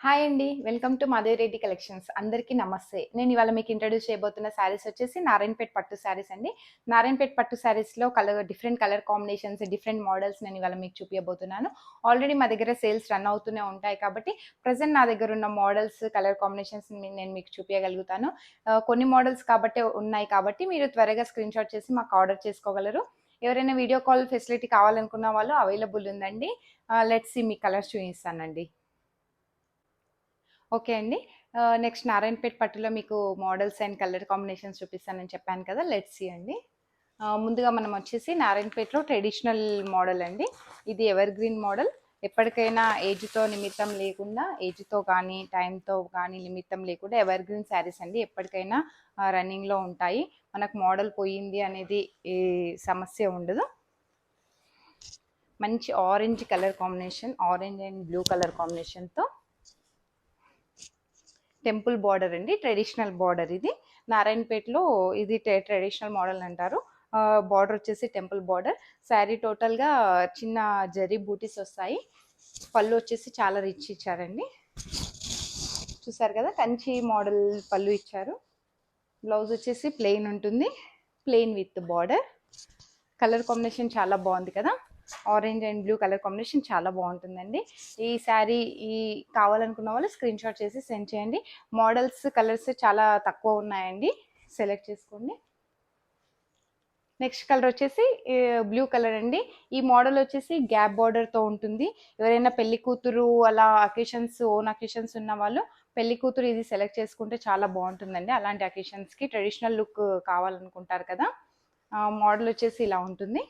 Hi అండి. Welcome to Madhavi Reddy collections. అందరికీ నమస్తే. నేను ఇవాళ మీకు ఇంట్రడ్యూస్ చేయబోతున్న శారీస్ వచ్చేసి నారాయణపేట్ పట్టు శారీస్ అండి. నారాయణపేట్ పట్టు శారీస్‌లో different colour combinations, different models నేను ఇవాళ మీకు చూపియబోతున్నాను. ఆల్రెడీ మా దగ్గర సేల్స్ రన్ అవుతూనే ఉంటాయి కాబట్టి ప్రెజెంట్ నా దగ్గర ఉన్న మోడల్స్, కలర్ కాంబినేషన్స్ నేను మీకు చూపియగలుగుతాను. కొన్ని మోడల్స్ కాబట్టే ఉన్నాయి కాబట్టి మీరు త్వరగా స్క్రీన్‌షాట్ చేసి మాకు ఆర్డర్ చేసుకోగలరు. ఎవరైనా వీడియో కాల్ ఫెసిలిటీ కావాలనుకున్న వాళ్ళు అవైలబుల్ ఉందండి. లెట్స్ సీ మీ కలర్స్ చూపిస్తానండి. ఓకే అండి. నెక్స్ట్ నారాయణపేట్ పట్టులో మీకు మోడల్స్ అండ్ కలర్ కాంబినేషన్స్ చూపిస్తానని చెప్పాను కదా! లెట్స్ సీ అండి. ముందుగా మనం వచ్చేసి నారాయణపేటలో ట్రెడిషనల్ మోడల్ అండి. ఇది ఎవర్ గ్రీన్ మోడల్. ఎప్పటికైనా ఏజ్‌తో నిమిత్తం లేకుండా, ఏజ్‌తో కానీ, టైంతో కానీ నిమిత్తం లేకుండా ఎవర్ గ్రీన్ శారీస్ అండి. ఎప్పటికైనా రన్నింగ్‌లో ఉంటాయి. మనకు మోడల్ పోయింది అనేది ఈ సమస్య ఉండదు. మంచి orange colour combination, orange and blue colour కాంబినేషన్‌తో టెంపుల్ బార్డర్ అండి. ట్రెడిషనల్ బార్డర్ ఇది. నారాయణపేటలో ఇది ట్రెడిషనల్ మోడల్ అంటారు. బార్డర్ వచ్చేసి టెంపుల్ బార్డర్. శారీ టోటల్గా చిన్న జరీ బూటీస్ వస్తాయి. పళ్ళు వచ్చేసి చాలా రిచ్ ఇచ్చారండి. చూసారు కదా, కంచి మోడల్ పళ్ళు ఇచ్చారు. బ్లౌజ్ వచ్చేసి ప్లెయిన్ ఉంటుంది, plain with border. Colour combination చాలా బాగుంది కదా. Orange and blue colour combination చాలా బాగుంటుందండి. ఈ శారీ కావాలనుకున్న వాళ్ళు స్క్రీన్ షాట్ చేసి సెండ్ చేయండి. మోడల్స్, కలర్స్ చాలా తక్కువ ఉన్నాయండి, సెలెక్ట్ చేసుకోండి. నెక్స్ట్ కలర్ వచ్చేసి బ్లూ కలర్ అండి. ఈ మోడల్ వచ్చేసి గ్యాప్ బార్డర్తో ఉంటుంది. ఎవరైనా పెళ్లి కూతురు అలా అకేషన్స్, ఓన్ అకేషన్స్ ఉన్న వాళ్ళు పెళ్లి కూతురు ఇది సెలెక్ట్ చేసుకుంటే చాలా బాగుంటుందండి. అలాంటి అకేషన్స్కి ట్రెడిషనల్ లుక్ కావాలనుకుంటారు కదా. మోడల్ వచ్చేసి ఇలా ఉంటుంది.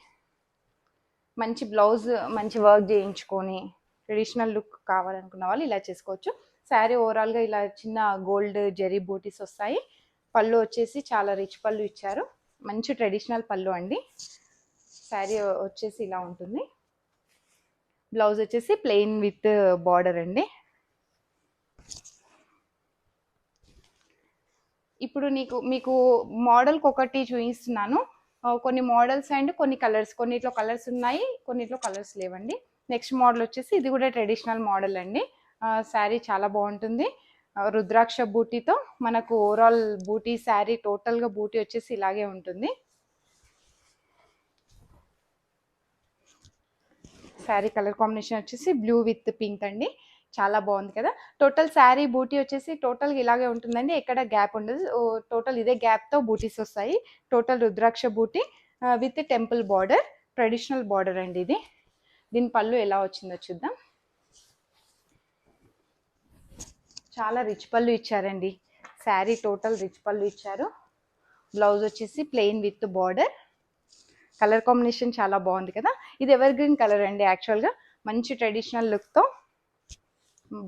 మంచి బ్లౌజ్, మంచి వర్క్ చేయించుకొని ట్రెడిషనల్ లుక్ కావాలనుకున్న వాళ్ళు ఇలా చేసుకోవచ్చు. శారీ ఓవరాల్గా ఇలా చిన్న గోల్డ్ జెరీ బూటీస్ వస్తాయి. పళ్ళు వచ్చేసి చాలా రిచ్ పళ్ళు ఇచ్చారు. మంచి ట్రెడిషనల్ పళ్ళు అండి. శారీ వచ్చేసి ఇలా ఉంటుంది. బ్లౌజ్ వచ్చేసి ప్లెయిన్ విత్ బార్డర్ అండి. ఇప్పుడు మీకు మోడల్కి ఒకటి చూపిస్తున్నాను. కొన్ని మోడల్స్ అండ్ కొన్ని కలర్స్, కొన్నిట్లో కలర్స్ ఉన్నాయి, కొన్నిట్లో కలర్స్ లేవండి. నెక్స్ట్ మోడల్ వచ్చేసి ఇది కూడా ట్రెడిషనల్ మోడల్ అండి. శారీ చాలా బాగుంటుంది. రుద్రాక్ష బూటీతో మనకు ఓవరాల్ బూటీ శారీ టోటల్గా బూటీ వచ్చేసి ఇలాగే ఉంటుంది. శారీ కలర్ కాంబినేషన్ వచ్చేసి బ్లూ విత్ పింక్ అండి. చాలా బాగుంది కదా. టోటల్ శారీ బూటీ వచ్చేసి టోటల్గా ఇలాగే ఉంటుందండి, ఎక్కడ గ్యాప్ ఉండదు. టోటల్ ఇదే గ్యాప్తో బూటీస్ వస్తాయి. Total rudraksha buti with temple border, traditional border అండి ఇది. దీని పళ్ళు ఎలా వచ్చిందో చూద్దాం. చాలా రిచ్ పళ్ళు ఇచ్చారండి. శారీ టోటల్ రిచ్ పళ్ళు ఇచ్చారు. బ్లౌజ్ వచ్చేసి plain with border. Colour combination చాలా బాగుంది కదా. ఇది ఎవర్ గ్రీన్ కలర్ అండి. యాక్చువల్గా మంచి ట్రెడిషనల్ లుక్తో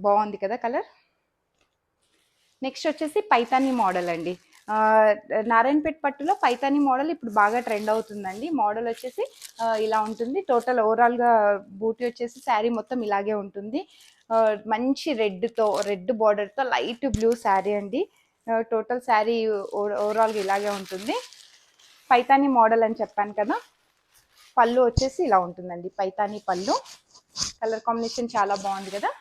బాగుంది కదా కలర్. నెక్స్ట్ వచ్చేసి పైతానీ మోడల్ అండి. నారాయణపేట్ పట్టులో పైతానీ మోడల్ ఇప్పుడు బాగా ట్రెండ్ అవుతుందండి. మోడల్ వచ్చేసి ఇలా ఉంటుంది. టోటల్ ఓవరాల్గా బూటీ వచ్చేసి శారీ మొత్తం ఇలాగే ఉంటుంది. మంచి రెడ్ బార్డర్తో లైట్ బ్లూ శారీ అండి. టోటల్ శారీ ఓవరాల్గా ఇలాగే ఉంటుంది. పైతానీ మోడల్ అని చెప్పాను కదా. పళ్ళు వచ్చేసి ఇలా ఉంటుందండి, పైతానీ పళ్ళు. కలర్ కాంబినేషన్ చాలా బాగుంది కదా.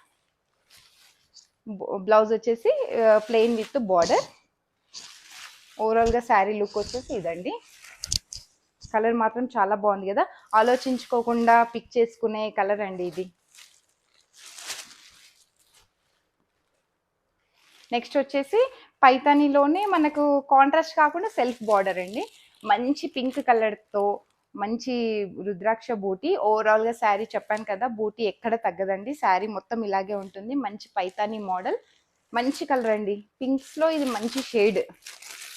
బ్లౌజ్ వచ్చేసి ప్లెయిన్ విత్ బార్డర్. ఓవరాల్గా శారీ లుక్ వచ్చేసి ఇదండి. కలర్ మాత్రం చాలా బాగుంది కదా. ఆలోచించుకోకుండా పిక్ చేసుకునే కలర్ అండి ఇది. నెక్స్ట్ వచ్చేసి పైతానీలోనే మనకు కాంట్రాస్ట్ కాకుండా సెల్ఫ్ బార్డర్ అండి. మంచి పింక్ కలర్తో మంచి రుద్రాక్ష బూటీ. ఓవరాల్గా శారీ చెప్పాను కదా, బూటీ ఎక్కడ తగ్గదండి. శారీ మొత్తం ఇలాగే ఉంటుంది. మంచి పైతానీ మోడల్, మంచి కలర్ అండి. పింక్స్లో ఇది మంచి షేడ్.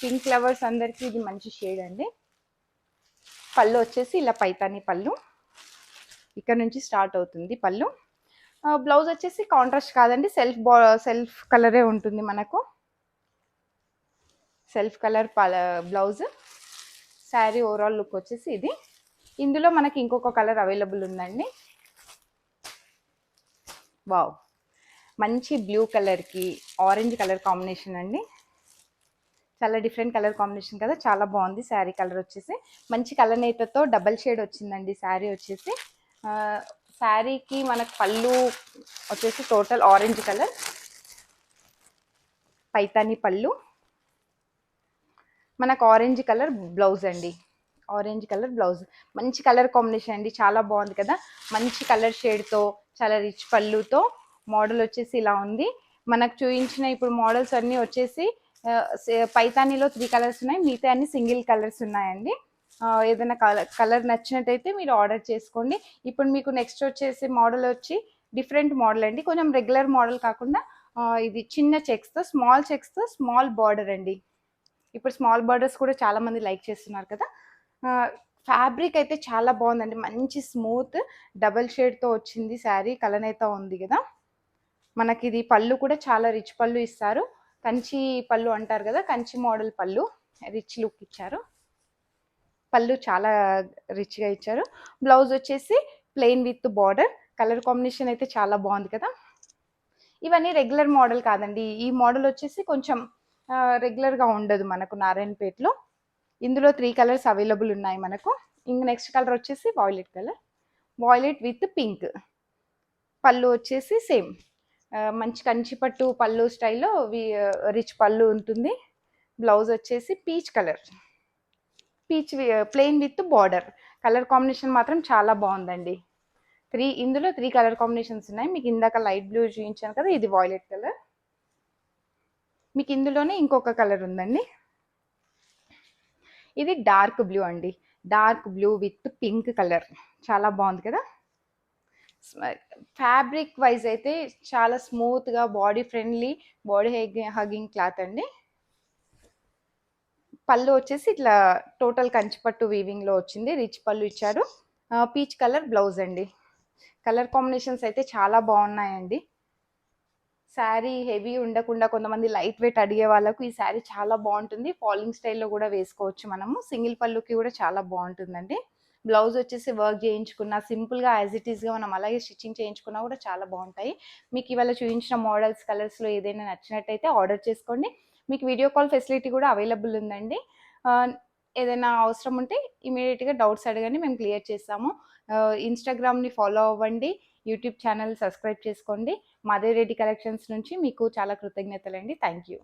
పింక్ లవర్స్ అందరికీ ఇది మంచి షేడ్ అండి. పళ్ళు వచ్చేసి ఇలా పైతానీ పళ్ళు, ఇక్కడ నుంచి స్టార్ట్ అవుతుంది పళ్ళు. బ్లౌజ్ వచ్చేసి కాంట్రాస్ట్ కాదండి, సెల్ఫ్ కలరే ఉంటుంది మనకు. Self colour blouse. Sari overall look వచ్చేసి ఇది. ఇందులో మనకి ఇంకొక కలర్ అవైలబుల్ ఉందండి. వావ్, మంచి బ్లూ కలర్కి ఆరెంజ్ కలర్ కాంబినేషన్ అండి. చాలా డిఫరెంట్ కలర్ కాంబినేషన్ కదా, చాలా బాగుంది. శారీ కలర్ వచ్చేసి మంచి కలర్ నేతతో డబల్ షేడ్ వచ్చిందండి శారీ వచ్చేసి. శారీకి మనకు పళ్ళు వచ్చేసి టోటల్ ఆరెంజ్ కలర్. పైతాని పళ్ళు, మనకు ఆరెంజ్ కలర్ బ్లౌజ్ అండి. ఆరెంజ్ కలర్ బ్లౌజ్, మంచి కలర్ కాంబినేషన్ అండి, చాలా బాగుంది కదా. మంచి కలర్ షేడ్తో చాలా రిచ్ పళ్ళుతో మోడల్ వచ్చేసి ఇలా ఉంది. మనకు చూపించిన ఇప్పుడు మోడల్స్ అన్నీ వచ్చేసి పైతానీలో 3 కలర్స్ ఉన్నాయి, మిగతా అన్ని సింగిల్ కలర్స్ ఉన్నాయండి. ఏదైనా కలర్ నచ్చినట్టయితే మీరు ఆర్డర్ చేసుకోండి. ఇప్పుడు మీకు నెక్స్ట్ వచ్చేసి మోడల్ వచ్చి డిఫరెంట్ మోడల్ అండి, కొంచెం రెగ్యులర్ మోడల్ కాకుండా ఇది చిన్న చెక్స్తో, స్మాల్ చెక్స్తో స్మాల్ బార్డర్ అండి. ఇప్పుడు స్మాల్ బార్డర్స్ కూడా చాలా మంది లైక్ చేస్తున్నారు కదా. ఫ్యాబ్రిక్ అయితే చాలా బాగుందండి, మంచి స్మూత్ డబల్ షేడ్తో వచ్చింది శారీ, కలనైతే ఉంది కదా. మనకి ఇది పళ్ళు కూడా చాలా రిచ్ పళ్ళు ఇస్తారు, కంచి పళ్ళు అంటారు కదా, కంచి మోడల్ పళ్ళు, రిచ్ లుక్ ఇచ్చారు. పళ్ళు చాలా రిచ్గా ఇచ్చారు. బ్లౌజ్ వచ్చేసి plain with border. Colour combination అయితే చాలా బాగుంది కదా. ఇవన్నీ రెగ్యులర్ మోడల్ కాదండి, ఈ మోడల్ వచ్చేసి కొంచెం రెగ్యులర్గా ఉండదు మనకు నారాయణపేటలో. ఇందులో 3 కలర్స్ అవైలబుల్ ఉన్నాయి మనకు. ఇంక నెక్స్ట్ కలర్ వచ్చేసి violet colour, violet with pink. పళ్ళు వచ్చేసి సేమ్ మంచి కంచిపట్టు పళ్ళు స్టైల్లో రిచ్ పళ్ళు ఉంటుంది. బ్లౌజ్ వచ్చేసి peach colour, peach plain with border. Colour combination మాత్రం చాలా బాగుందండి. ఇందులో 3 కలర్ కాంబినేషన్స్ ఉన్నాయి. మీకు ఇందాక లైట్ బ్లూ చూపించాను కదా, ఇది వాయిలెట్ కలర్. మీకు ఇందులోనే ఇంకొక కలర్ ఉందండి, ఇది డార్క్ బ్లూ అండి, dark blue with pink colour, చాలా బాగుంది కదా. ఫ్యాబ్రిక్ వైజ్ అయితే చాలా స్మూత్గా, body friendly, body hugging cloth అండి. పళ్ళు వచ్చేసి ఇట్లా టోటల్ కంచిపట్టు వీవింగ్లో వచ్చింది, రిచ్ పళ్ళు ఇచ్చారు. పీచ్ కలర్ బ్లౌజ్ అండి. కలర్ కాంబినేషన్స్ అయితే చాలా బాగున్నాయండి. శారీ హెవీ ఉండకుండా కొంతమంది లైట్ వెయిట్ అడిగే వాళ్ళకు ఈ శారీ చాలా బాగుంటుంది. ఫాలింగ్ స్టైల్లో కూడా వేసుకోవచ్చు మనము. సింగిల్ పళ్ళుకి కూడా చాలా బాగుంటుందండి. బ్లౌజ్ వచ్చేసి వర్క్ చేయించుకున్న సింపుల్గా యాజ్ ఇట్ ఈస్గా మనం అలాగే స్టిచ్చింగ్ చేయించుకున్నా కూడా చాలా బాగుంటాయి. మీకు ఇవాళ చూపించిన మోడల్స్ కలర్స్లో ఏదైనా నచ్చినట్టయితే ఆర్డర్ చేసుకోండి. మీకు వీడియో కాల్ ఫెసిలిటీ కూడా అవైలబుల్ ఉందండి. ఏదైనా అవసరం ఉంటే ఇమీడియట్గా డౌట్స్ అడగండి, మేము క్లియర్ చేస్తాము. ఇన్స్టాగ్రామ్ని ఫాలో అవ్వండి, యూట్యూబ్ ఛానల్ సబ్స్క్రైబ్ చేసుకోండి. మాధవి రెడ్డి కలెక్షన్స్ నుంచి మీకు చాలా కృతజ్ఞతలండి. Thank you.